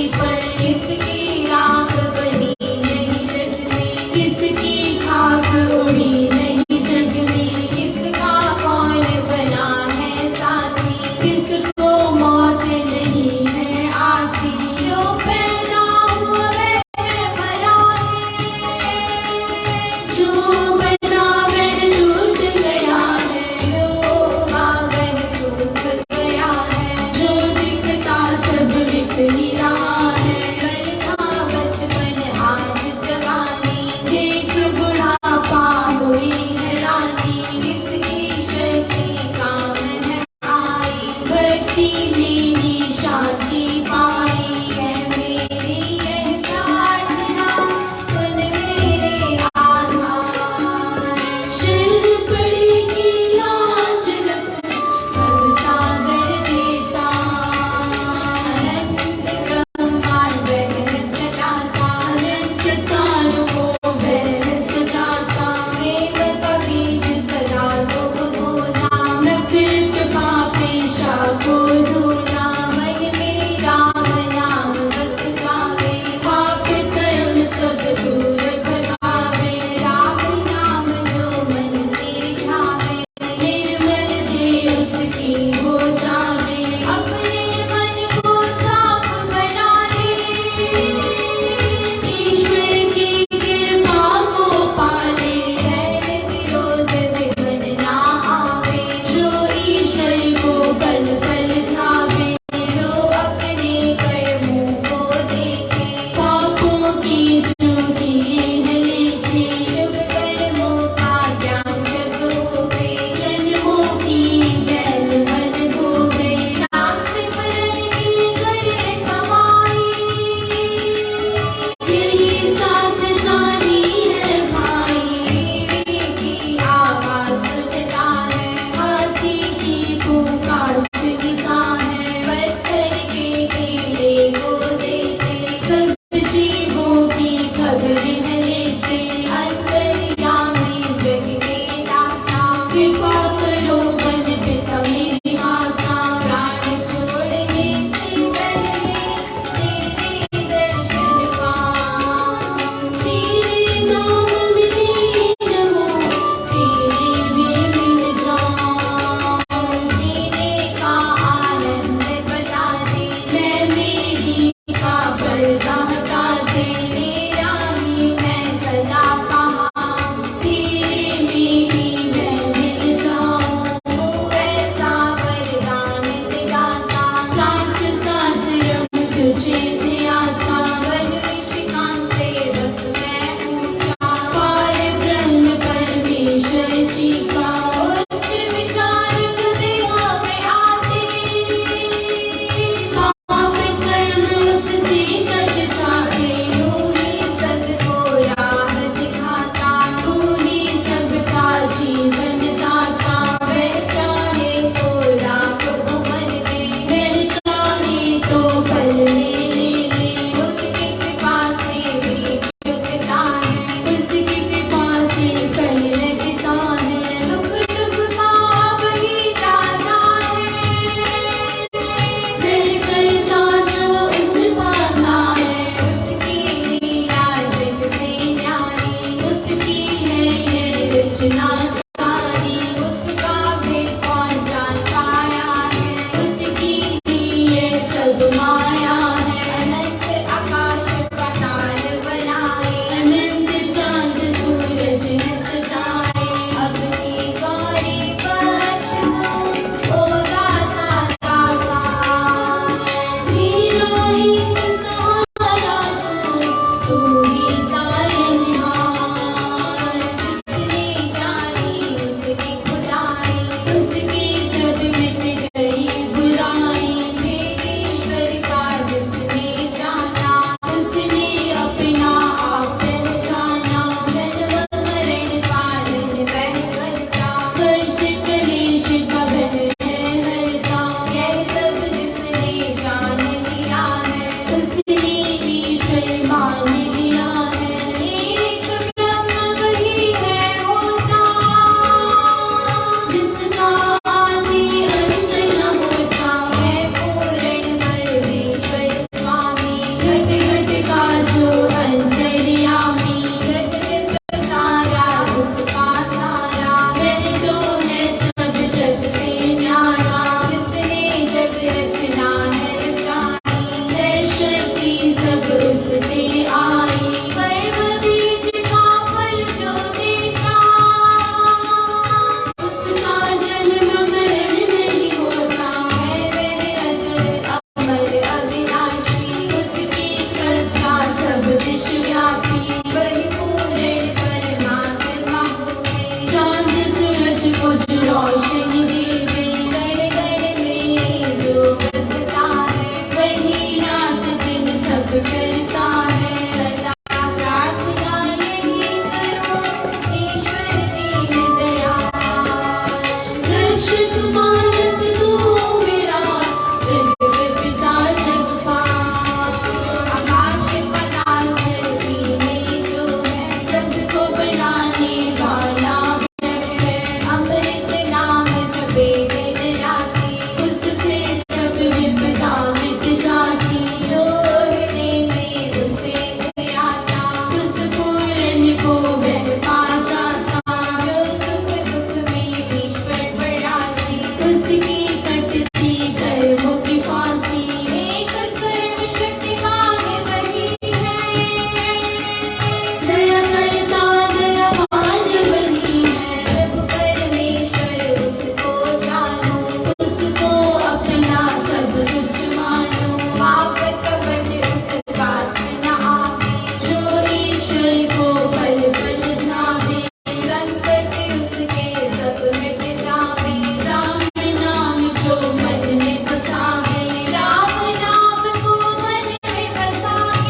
पर इसकी आँख बनी नहीं जग में, किसकी खाक उड़ी नहीं जग में, किसका कौन बना है साथी, किसको मौत नहीं है आती, जो पैदा हुआ वह मरा है, जो बना वह टूट गया है, जो हुआ वह सूख गया है, जो दिखता सब दिख ही रहा है, कल था बचपन का जो अंतर्यामी, जगत सारा उसका सारा, वह जो है सब जग से न्यारा, जिसने जग रचना है रचाई, है शक्ति सब उससे आई। कर्म बीज का फल जो देता, उसका जन्म मरण नहीं होता है, वह अजर अमर अविनाशी, उसकी सत्ता सब विश्वव्यापी, वही पूर्ण परमात्मा हुए। चांद सूरज को जो रोशनी देवे, गण गण में जो बसता है, वही रात दिन सब करता है। सदा प्रार्थना यही करो, ईश्वर दीन दयाल, रक्षक मानत तू मेरा, जगत पिता जगपाल। आकाश पाताल धरती में जो है, सबको बनाने वाला है, अमृत नाम जपे दिन राति, उससे सब विपदा मिट जाती। जो हृदय में उससे आता, उस पूरन को वह पा जाता, जो सुख दुख में ईश्वर परासी, उसकी कटती कर्मों की फांसी। एक सर्वशक्तिमान वही है, दया करता दयावान वही है, प्रभु परमेश्वर उसको जानो, उसको अपना सब कुछ मानो। पाप कपट उसका से न आवे, जो ईश्वर को पल पल ध्यावे, संकट उसके सब मिट जावे। राम नाम जो मन में बसावे, राम नाम को मन में बसावे,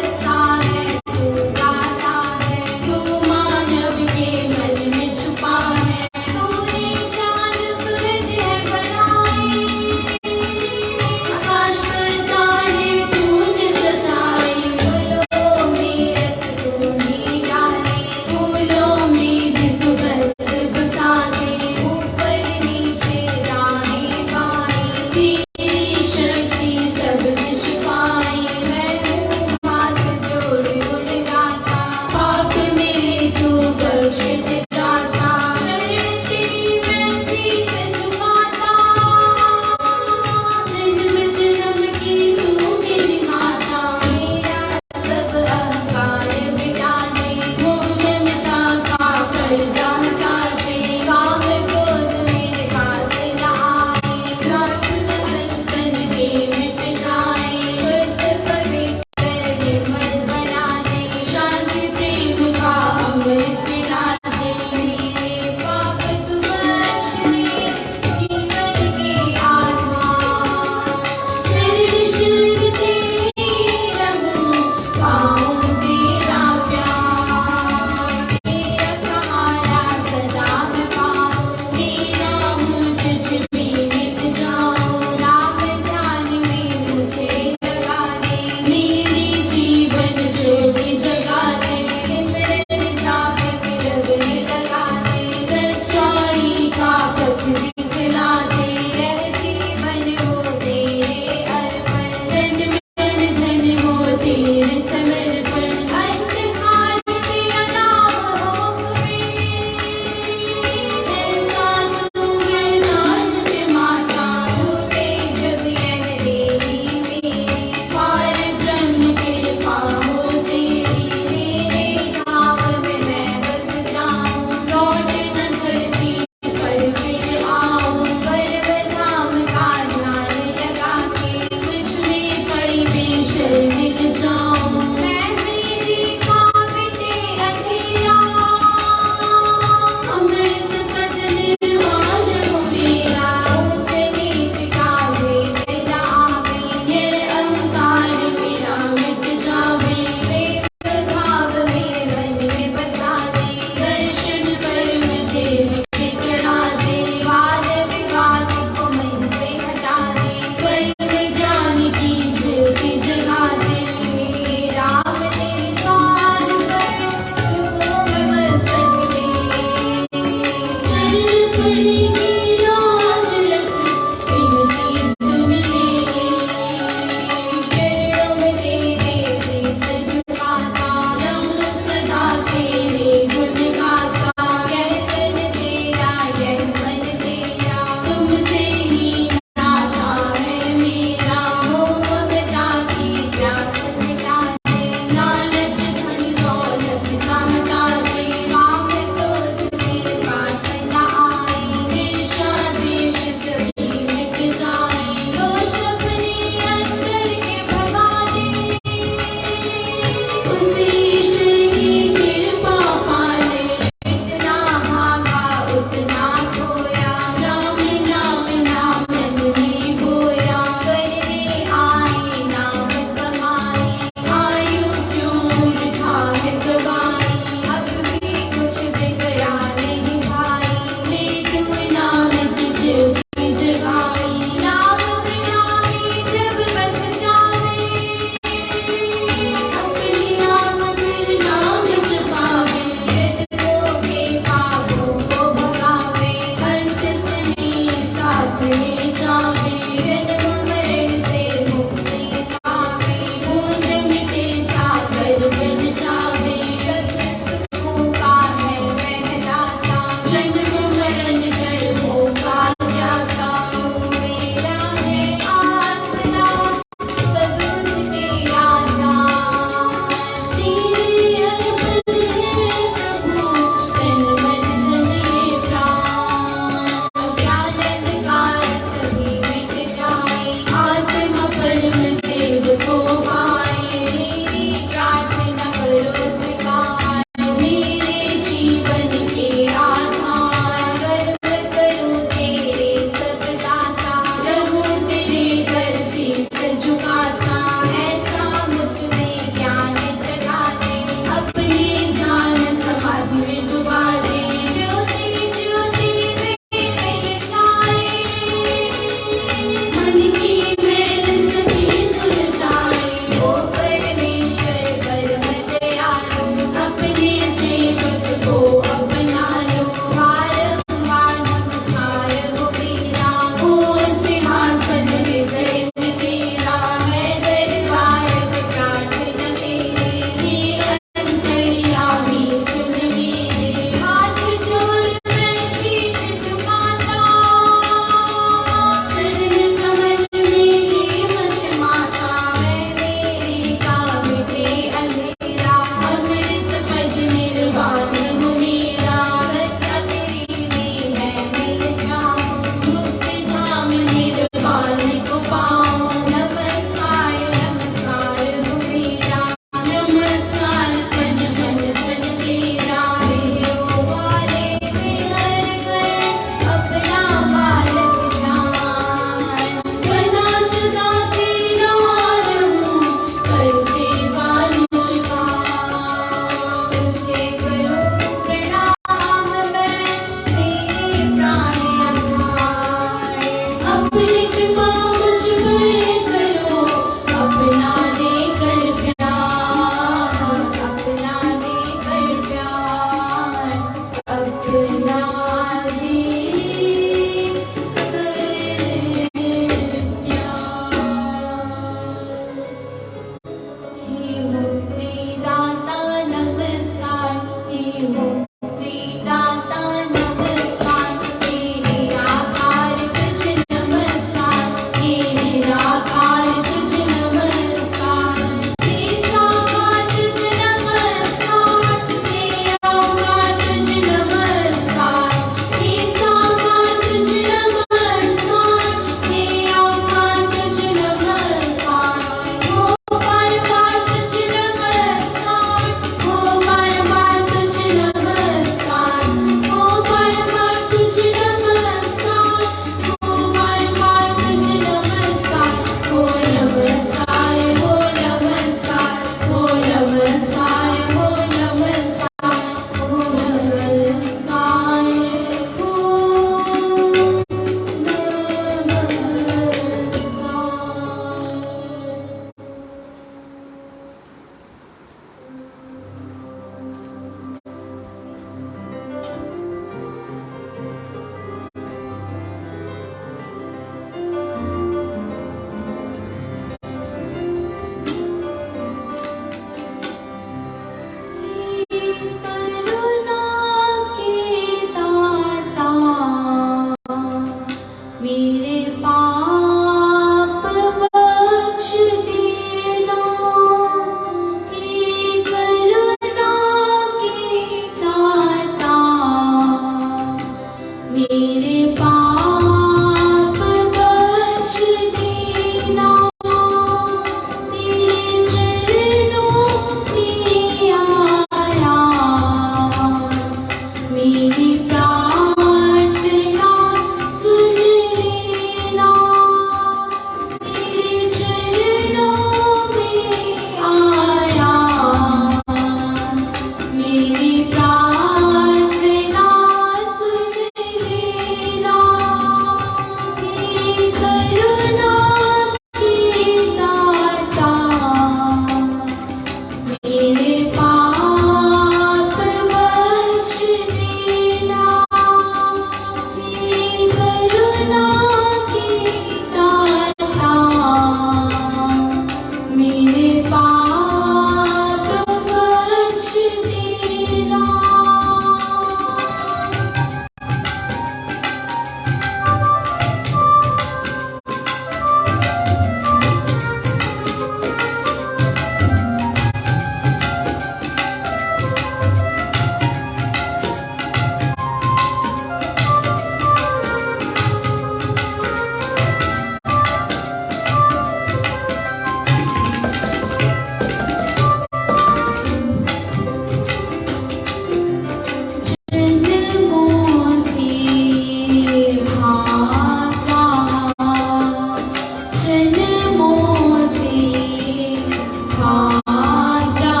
छात्रा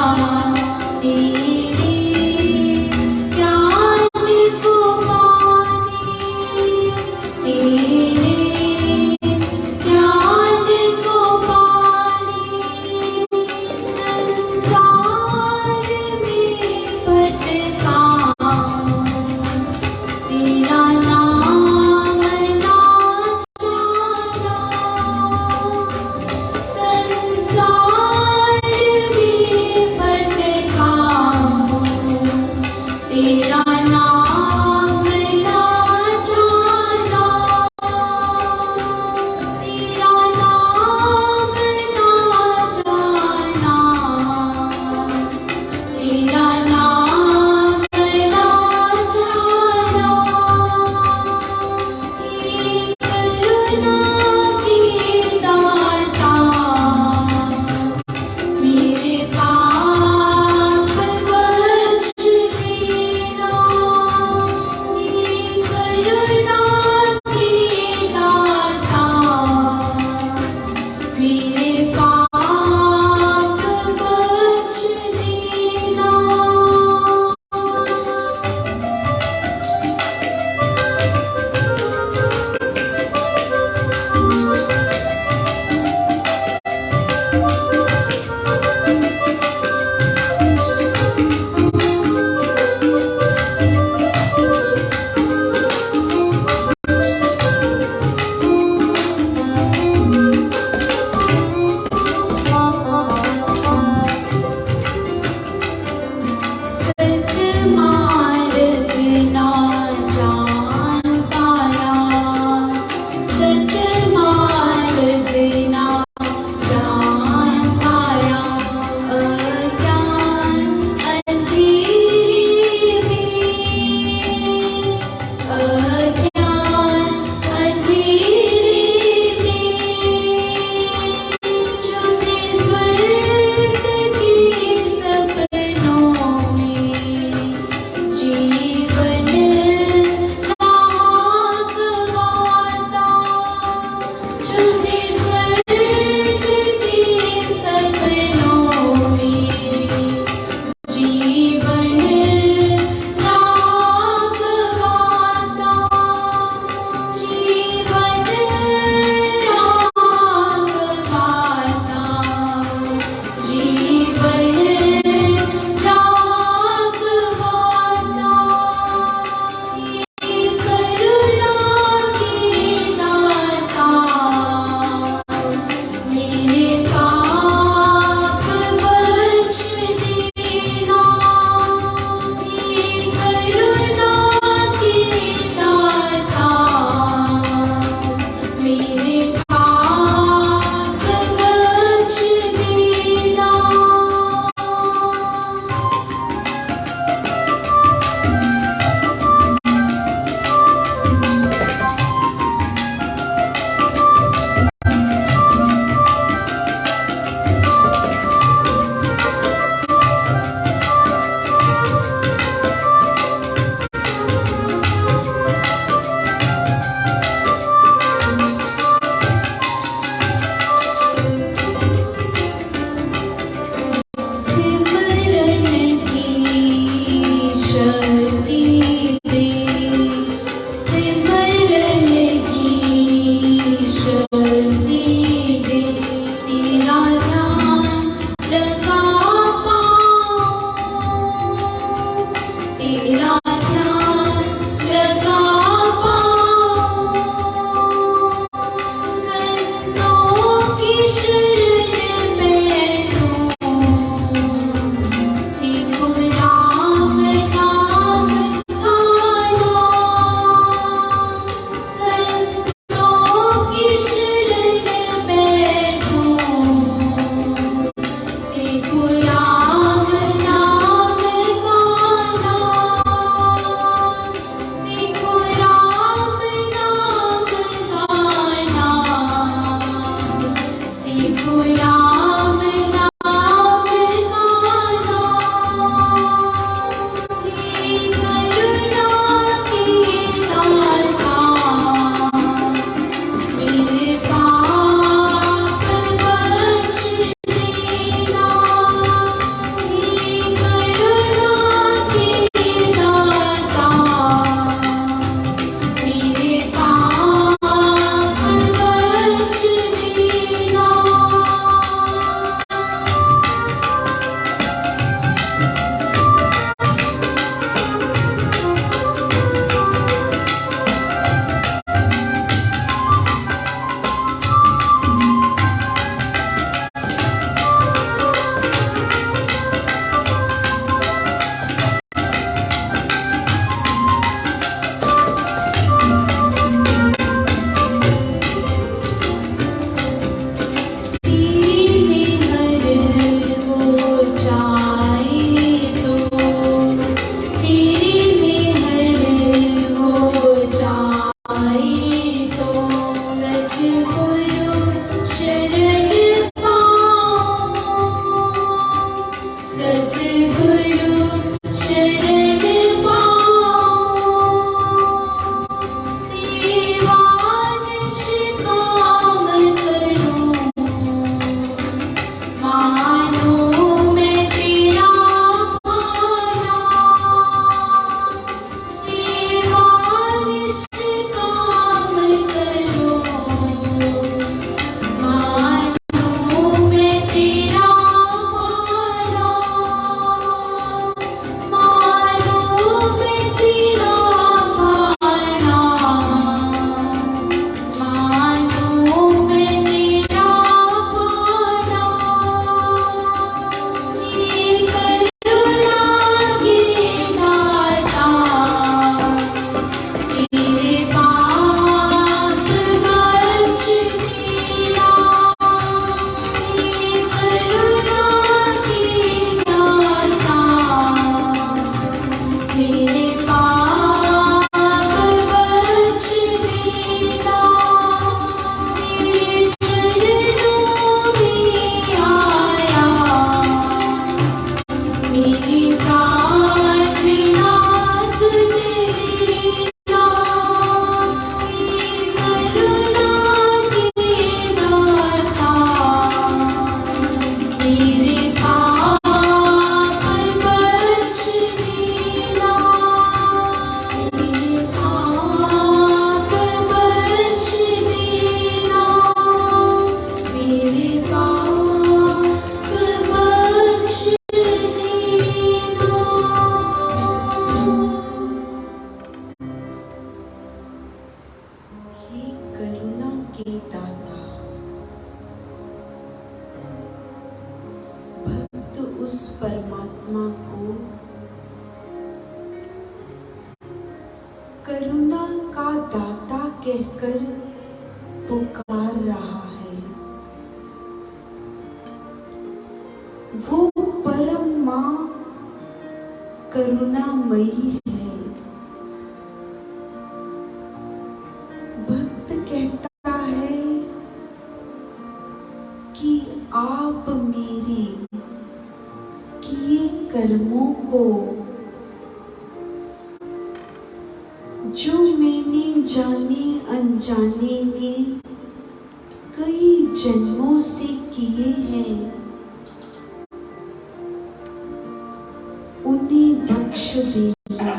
तेरे ज्ञान को पाने, तेरे ज्ञान को पाने संसार में भटका, तेरा नाम ना जाना संसार मानो मैं तेरा भाना, सेवा निष्काम करो। मानो मैं तेरा भाना, मानो मैं तेरा भाना, मानो मैं तेरा भाना। ये करुणा ये दाता, तेरे पाप बख्श देना। ये करुणा ये दाता, तेरे पाप बख्श देना। तेरे चरणों में आया, मेरी प्रार्थना सुन लेना। ये करुणा के दाता, मेरे पाप बख्श देना। मेरे पाप बख्श देना। मेरे पाप बख्श देना। हे करुणा के दाता, भक्त उस परमात्मा को करुणा का दाता कहकर पुकार रहा है। वो परम मां करुणामयी है। भक्त कहता है कि आप मेरे किए कर्मों को, जो मैंने जाने अनजाने में कई जन्मों से किए हैं, उन्हें बख्श देना।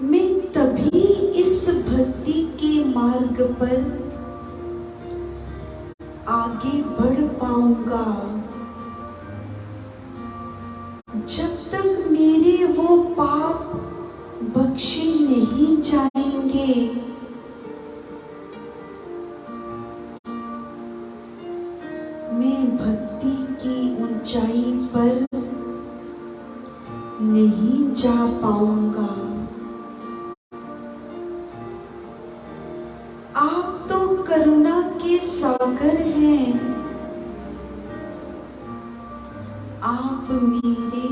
मैं तभी इस भक्ति के मार्ग पर आगे बढ़ पाऊंगा जब तक मेरे वो पाप बख्शे नहीं जाएंगे। मैं भक्ति की ऊंचाई पर नहीं जा पाऊंगा। आप तो करुणा के सागर हैं। आप मेरे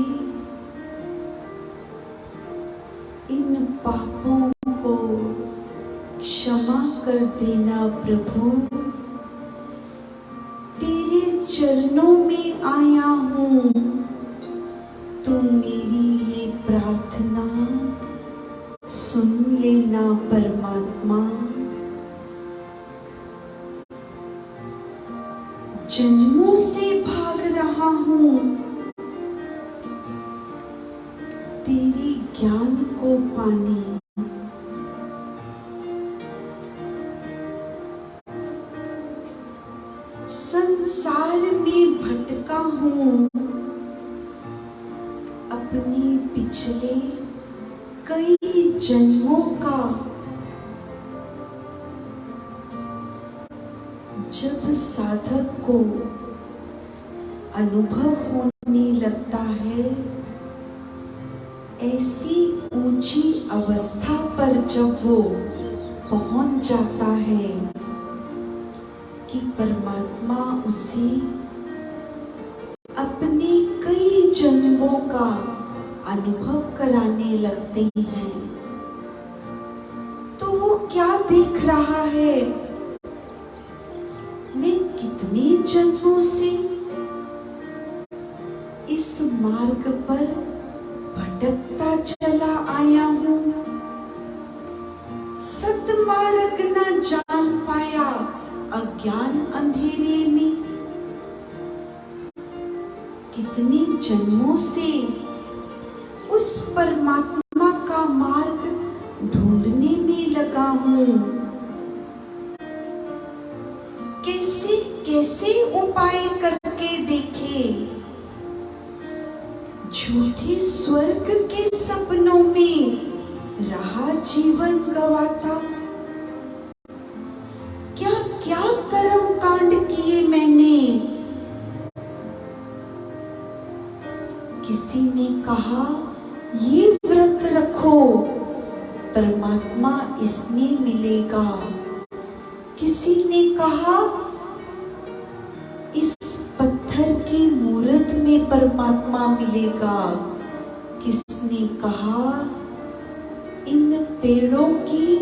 इन पापों को क्षमा कर देना प्रभु। तेरे चरणों में आया हूँ, तू मेरी ये प्रार्थना सुन लेना परमात्मा। जन्मों से भाग रहा हूँ तेरे ज्ञान को पाने। संसार में भटका हूँ अपने पिछले कई जन्मों का। जब साधक को अनुभव होने लगता है, ऐसी ऊंची अवस्था पर जब वो पहुंच जाता है कि परमात्मा उसे अपने कई जन्मों का अनुभव कराने लगते हैं, तो वो क्या देख रहा है? मैं कितने जन्मों से इस मार्ग पर भटकता चला आया हूँ। सतमार्ग न जान पाया, अज्ञान अंधेरा अंधेरे में कितने जन्मों से उस परमात्मा का मार्ग ढूंढने में लगा हूं। कैसे कैसे उपाय करके देखे, झूठे स्वर्ग के सपनों में रहा जीवन गवाता। क्या क्या कर्म कांड किए मैंने। किसी ने कहा ये व्रत रखो, परमात्मा इसमें मिलेगा। किसी ने कहा इस पत्थर की मूर्त में परमात्मा मिलेगा। किसने कहा इन पेड़ों की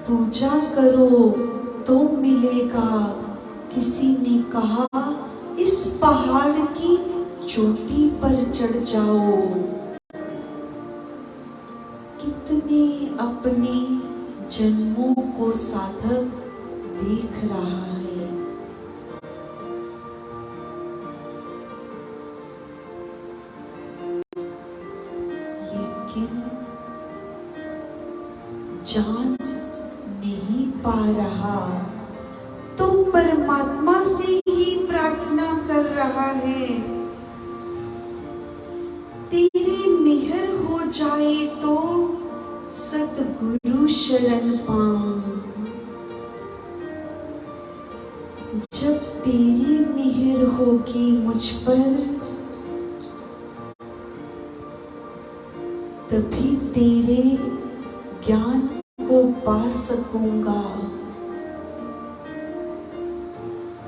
पूजा करो तो मिलेगा। किसी ने कहा इस पहाड़ की चोटी पर चढ़ जाओ। कितने अपने जन्मों को साधक देख रहा है। लेकिन जान नहीं पा रहा, तो परमात्मा से ही प्रार्थना कर रहा है, तेरी मेहर हो जाए तो सतगुरु शरण पाऊं। जब तेरी मेहर होगी मुझ पर, तभी तेरे ज्ञान को पा सकूंगा।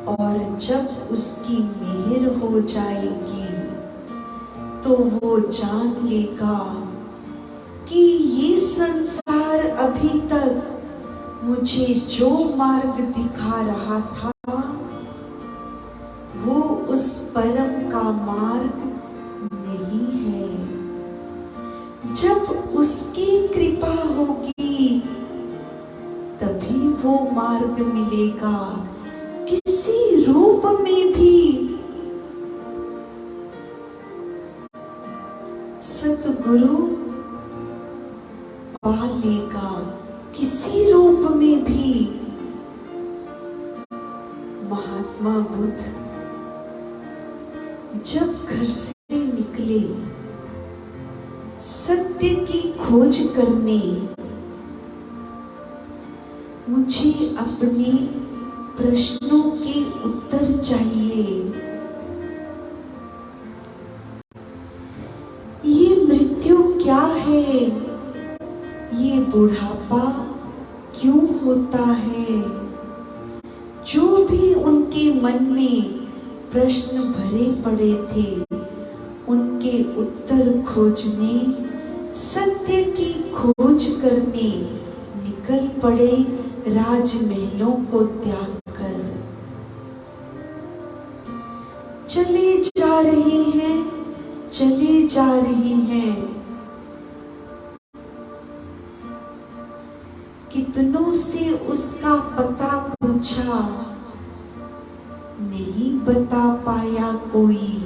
और जब उसकी मेहर हो जाएगी तो वो जान लेगा कि ये संसार अभी तक मुझे जो मार्ग दिखा रहा था वो उस परम का मार्ग नहीं है। जब उसकी कृपा होगी तभी वो मार्ग मिलेगा। किसी रूप में भी सतगुरु पा लेगा। किसी रूप में भी महात्मा बुद्ध जब घर से निकले सत्य की खोज करने, मुझे अपने प्रश्नों के उत्तर चाहिए। ये मृत्यु क्या है, ये बुढ़ापा क्यों होता है। जो भी उनके मन में प्रश्न भरे पड़े थे, उनके उत्तर खोजने, सत्य की खोज करने निकल पड़े राजमहलों को त्याग कर। चले जा रहे हैं, चले जा रहे हैं। कितनों से उसका पता पूछा, नहीं बता पाया कोई।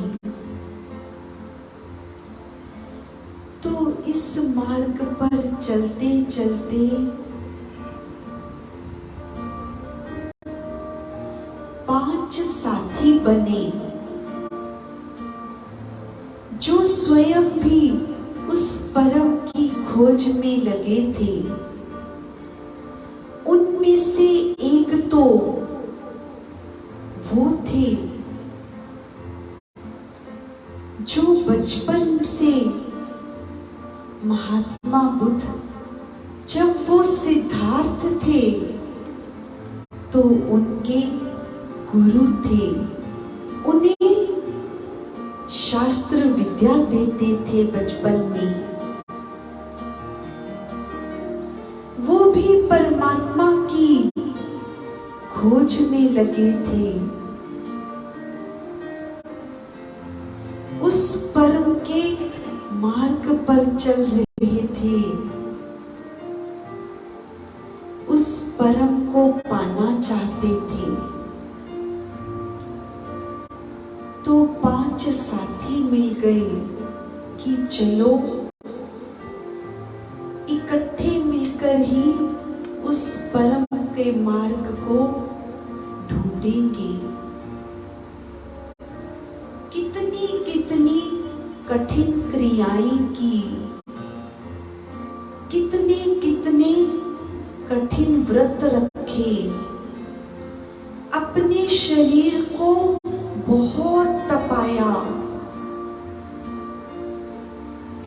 तो इस मार्ग पर चलते चलते 5 साथी बने, जो स्वयं भी उस परम की खोज में लगे थे। उनमें से एक तो वो थे जो बचपन से महात्मा बुद्ध जब वो सिद्धार्थ थे तो उनके गुरु थे। उन्हें शास्त्र विद्या देते थे बचपन में। वो भी परमात्मा की खोज में लगे थे। उस परम के मार्ग पर चल रहे थे। उस परम को पाना चाहते थे। पांच साथी मिल गए कि चलो इकट्ठे मिलकर ही उस परम के मार्ग को ढूंढेंगे। कितनी कितनी कठिन क्रियाएं की, कितने कितने कठिन व्रत रखे, अपने शरीर को बहुत तपाया।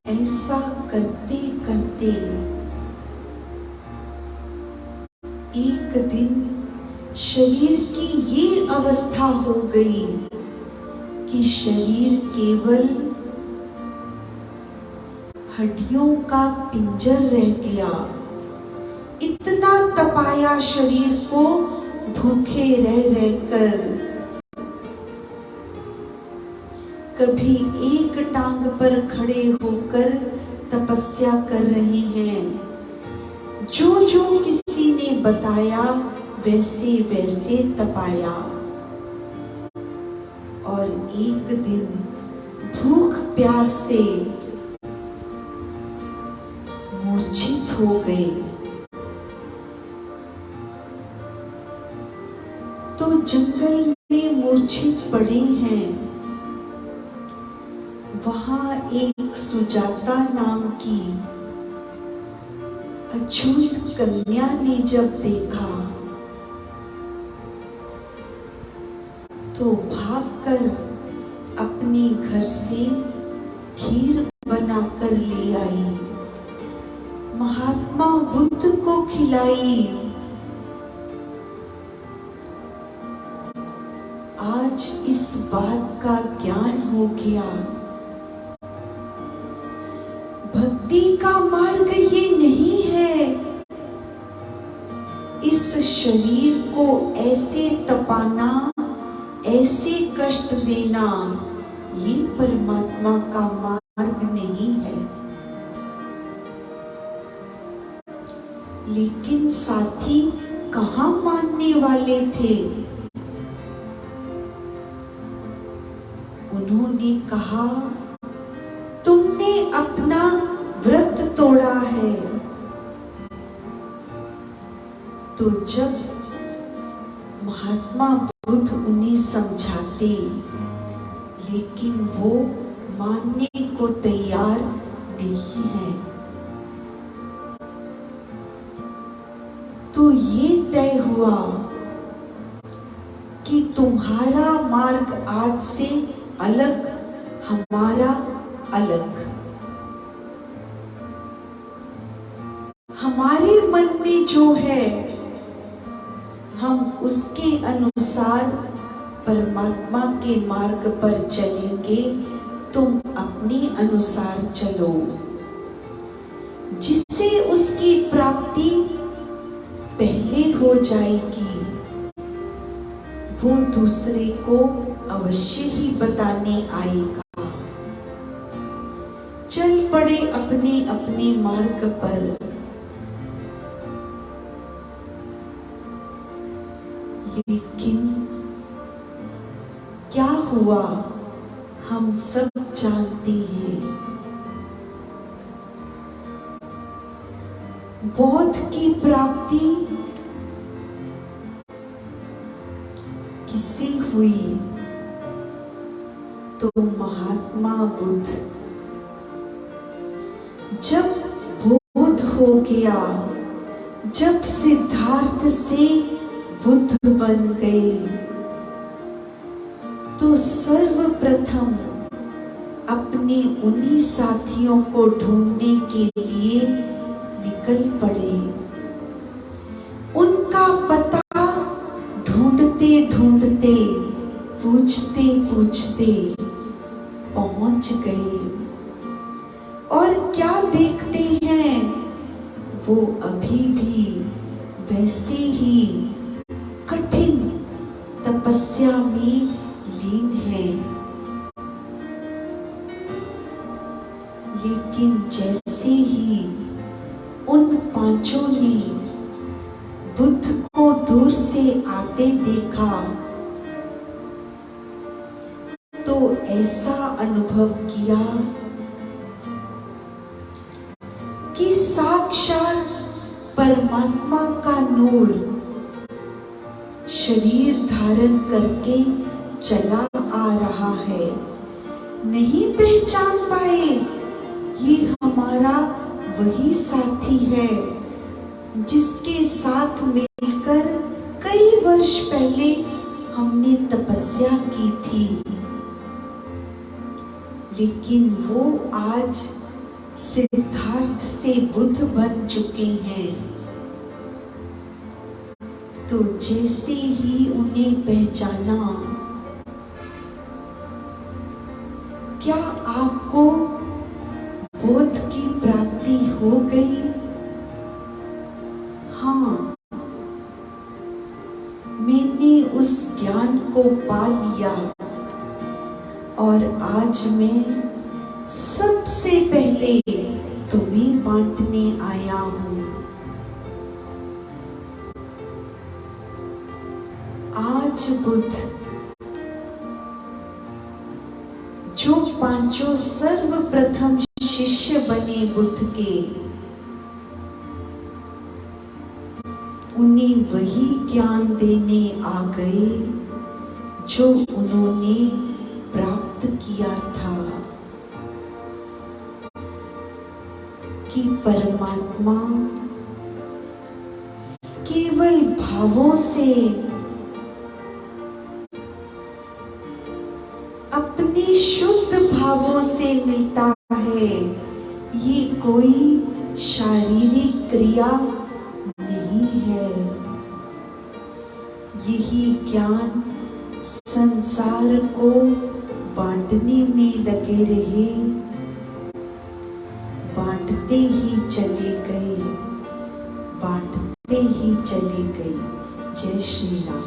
ऐसा करते करते एक दिन शरीर की ये अवस्था हो गई कि शरीर केवल हड्डियों का पिंजर रह गया। इतना तपाया शरीर को भूखे रह रहकर। कभी एक टांग पर खड़े होकर तपस्या कर रहे हैं, जो जो किसी ने बताया वैसे वैसे तपाया। और एक दिन भूख प्यास से मूर्छित हो गए। तो जंगल में मूर्छित पड़े हैं। वहां एक सुजाता नाम की अछूत कन्या ने जब देखा तो भागकर अपने घर से खीर बनाकर ले आई, महात्मा बुद्ध को खिलाई। आज इस बात का ज्ञान हो गया, भक्ति का मार्ग ये नहीं है इस शरीर को ऐसे तपाना, ऐसे कष्ट देना। ये परमात्मा का मार्ग नहीं है। लेकिन साथी कहाँ मानने वाले थे। उन्होंने कहा, तुमने अपना व्रत तोड़ा है। तो जब महात्मा बुद्ध उन्हें समझाते, लेकिन वो मानने को तैयार नहीं है। तो ये तय हुआ कि तुम्हारा मार्ग आज से अलग, हमारा अलग। हमारे मन में जो है हम उसके अनुसार परमात्मा के मार्ग पर चलेंगे। तुम अपने अनुसार चलो। जिससे उसकी प्राप्ति पहले हो जाएगी, वो दूसरे को अवश्य ही बताने आएगा। चल पड़े अपने अपने मार्ग पर। लेकिन क्या हुआ हम सब जानते हैं। बौद्ध की प्राप्ति किसे हुई? तो महात्मा बुद्ध जब बोध हो गया, जब सिद्धार्थ से बुद्ध बन गए, तो सर्वप्रथम अपने उन्हीं साथियों को ढूंढने के लिए निकल पड़े। उनका पता ढूंढते ढूंढते, पूछते पूछते पहुंच गए। और क्या देखते हैं, वो अभी भी वैसे ही कठिन तपस्या में लीन है। लेकिन जैसे ही उन पांचों ने बुद्ध को दूर से आते देखा, तो तो ऐसा अनुभव किया कि साक्षात परमात्मा का नूर शरीर धारण करके चला आ रहा है। नहीं पहचान पाए ये हमारा वही साथी है जिसके साथ मिलकर कई वर्ष पहले हमने तपस्या की थी, लेकिन वो आज सिद्धार्थ से बुद्ध बन चुके हैं। तो जैसे ही उन्हें पहचाना, क्या आपको बोध की प्राप्ति हो गई? हाँ, मैंने उस ज्ञान को पा लिया और आज मैं सबसे पहले तुम्हें बांटने आया हूँ। आज बुद्ध जो पांचों सर्वप्रथम शिष्य बने बुद्ध के, उन्हें वही ज्ञान देने आ गए जो उन्होंने प्राप्त किया था कि परमात्मा केवल भावों से, अपने शुद्ध भावों से मिलता है। ये कोई शारीरिक क्रिया नहीं है। यही ज्ञान संसार को बांटने में लगे रहे, बांटते ही चले गए, बांटते ही चले गए। जय श्री राम।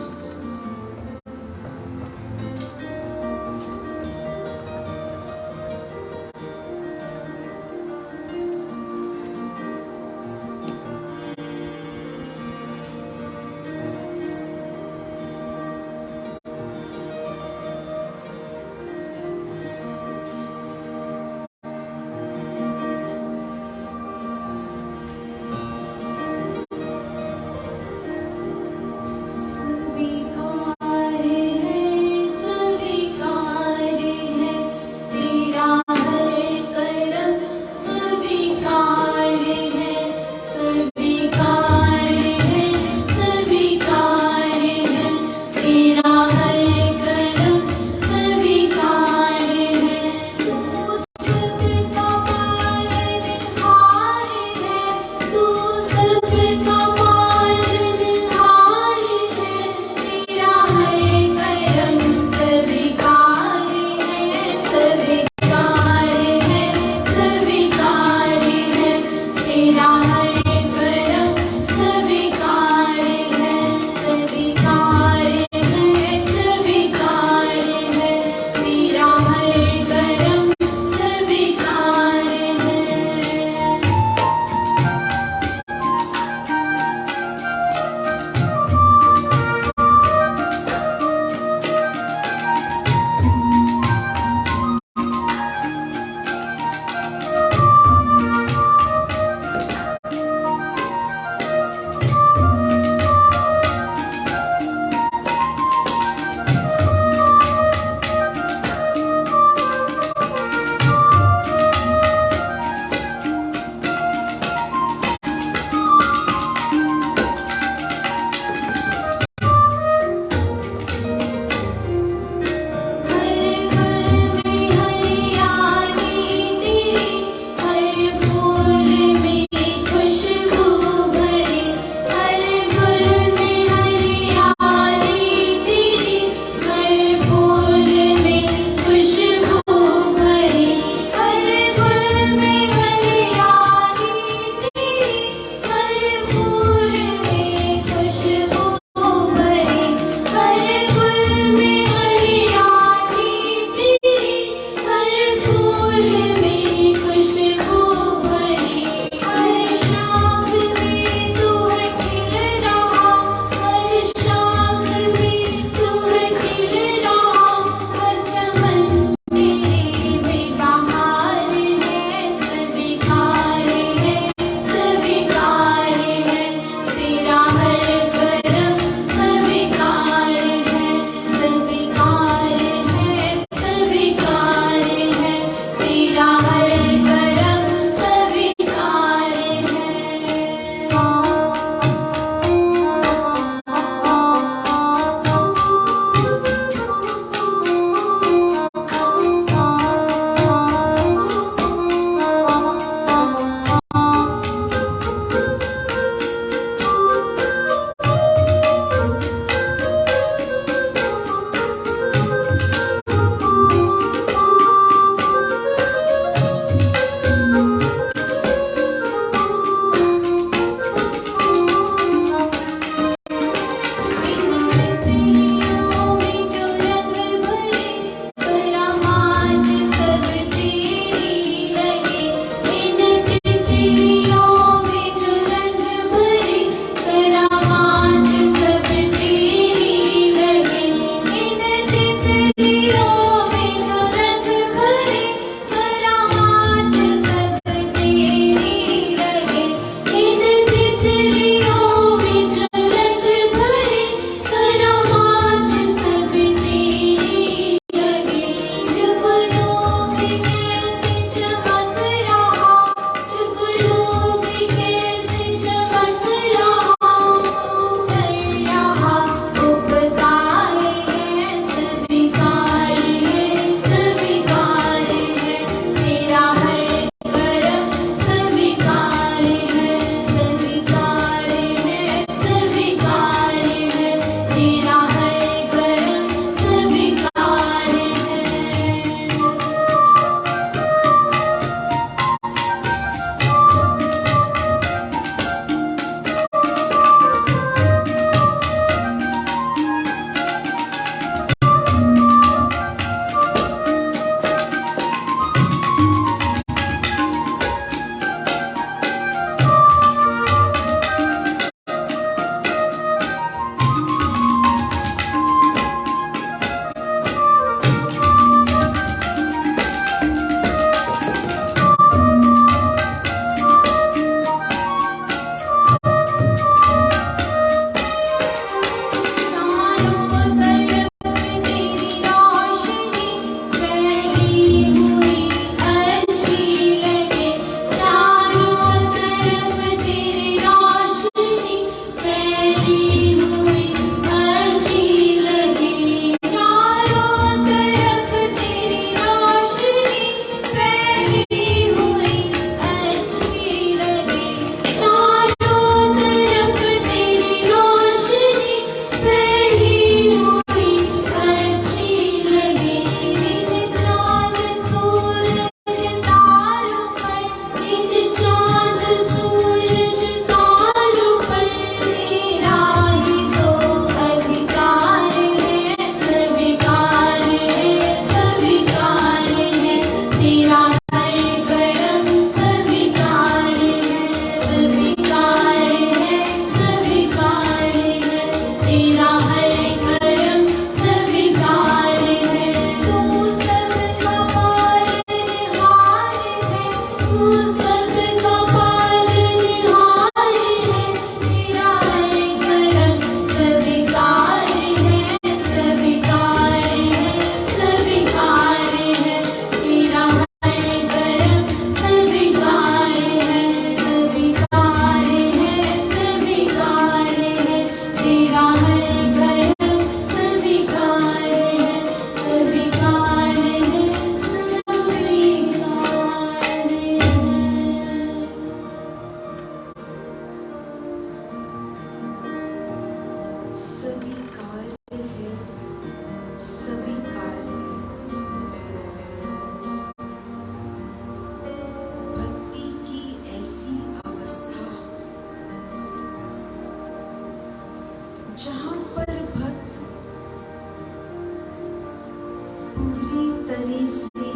पूरी तरह से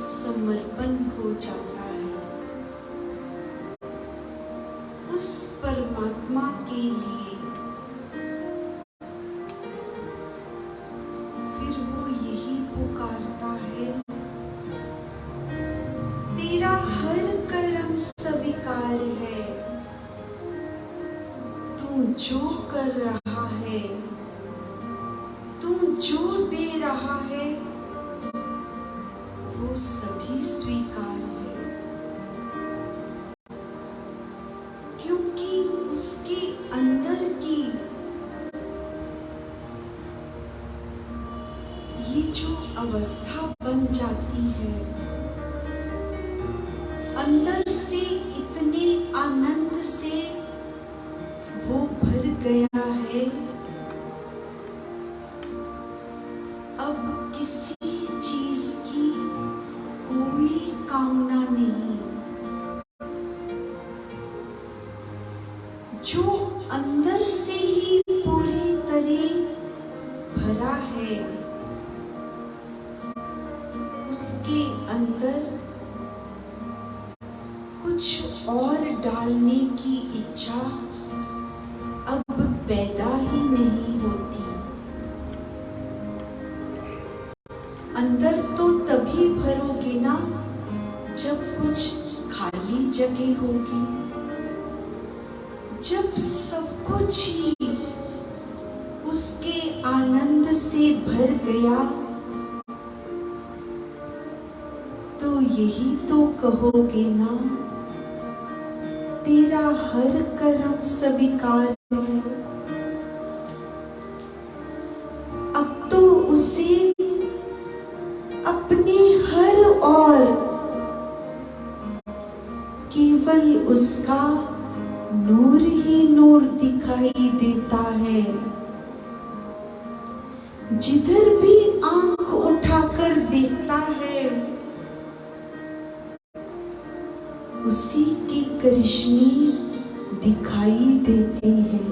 समर्पण हो जाता है उस परमात्मा के लिए, फिर वो यही पुकारता है, तेरा हर कर्म स्वीकार है, तू जो कर रहा है, तू जो दे रहा है, वो सभी स्वीकार है, क्योंकि उसके अंदर की ये जो अवस्था बन जाती है, अंदर से इतने आनंद से वो भर गया है, अब किसी चीज की कोई कामना नहीं। जो अंदर से ही पूरी तरह भरा है, उसके अंदर कुछ और डालने की इच्छा अब पैदा ही नहीं होती। अंदर तो तभी भरोगे ना जब कुछ खाली जगह होगी, जब सब कुछ ही उसके आनंद से भर गया, तो यही तो कहोगे ना, तेरा हर कर्म स्वीकार है। अब तो उसे अपने हर और केवल उसका नूर ही नूर दिखाई देता है। जिधर भी आंख उठाकर देखता है, उसी के करिश्मे दिखाई देते हैं।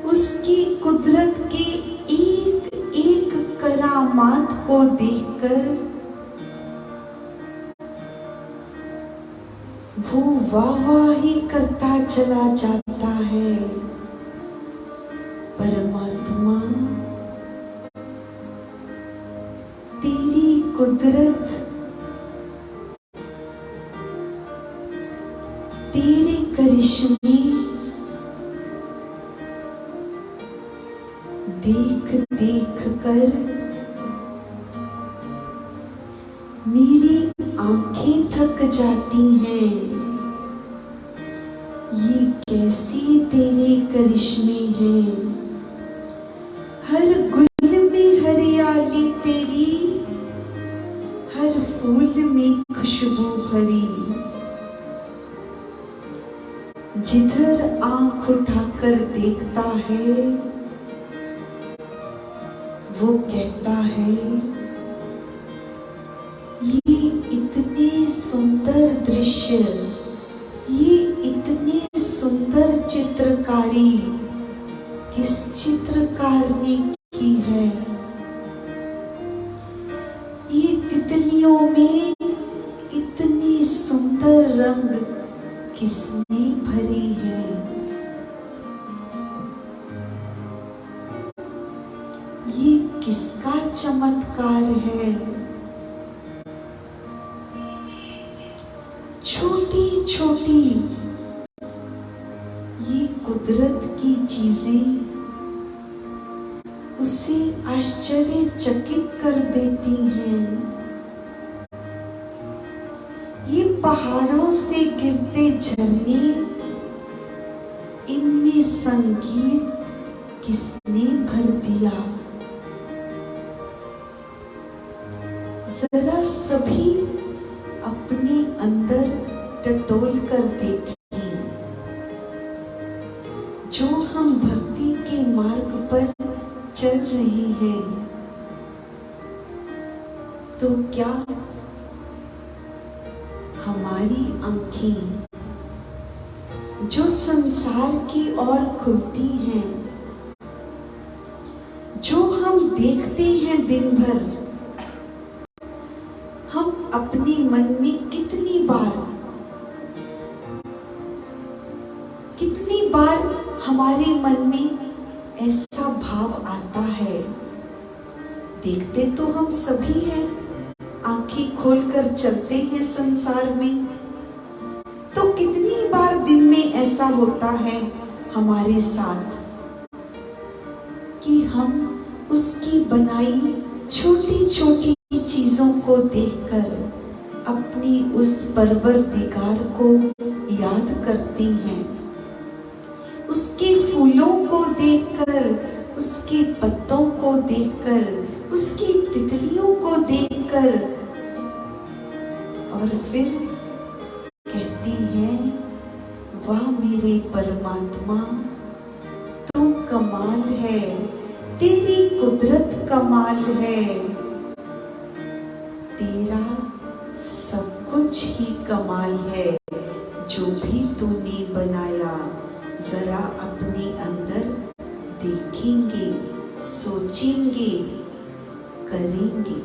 उसकी कुदरत के एक एक करामात को देखकर वो वाह-वाही करता चला जाता है। परमात्मा, तेरी कुदरत, तेरे करिश्मे देख देख कर मेरी आंखें थक जाती हैं। ये कैसी तेरे करिश्मे हैं, हर गुल में हरियाली तेरी, हर फूल में खुशबू भरी। जिधर आंख उठाकर देखता है, वो कहता है, ये इतने सुंदर दृश्य, ये इतने सुंदर चित्रकारी किस चित्रकार ने की है? ये तितलियों में इतने सुंदर रंग किसने भरी है? ये किसका चमत्कार है? छोटी छोटी ये कुदरत की चीजें उसे आश्चर्यचकित कर देती हैं। ये पहाड़ों से गिरते झरने, इनमें संगीत किसने भर दिया? जरा सभी अपने अंदर टटोल कर देखें। जो हम भक्ति के मार्ग पर चल रहे हैं, तो क्या हमारी आंखें जो संसार की ओर खुलती हैं, जो हम देखते हैं दिन भर हम अपने मन में कितनी बार हमारे मन में ऐसा भाव आता है। देखते तो हम सभी हैं, आंखें खोलकर चलते हैं संसार में, तो कितनी बार दिन में ऐसा होता है हमारे साथ कि हम उसकी बनाई छोटी छोटी चीजों को देखकर अपनी उस परवरदिगार को याद करते हैं, उसके फूलों को देखकर, उसके पत्तों को देखकर, उसकी तितलियों को देखकर, और फिर कहती हैं, वाह मेरे परमात्मा, तू कमाल है, तेरी कुदरत कमाल है, तेरा सब कुछ ही कमाल है। जो भी तूने बनाया जरा अपने अंदर देखेंगे, सोचेंगे, करेंगे।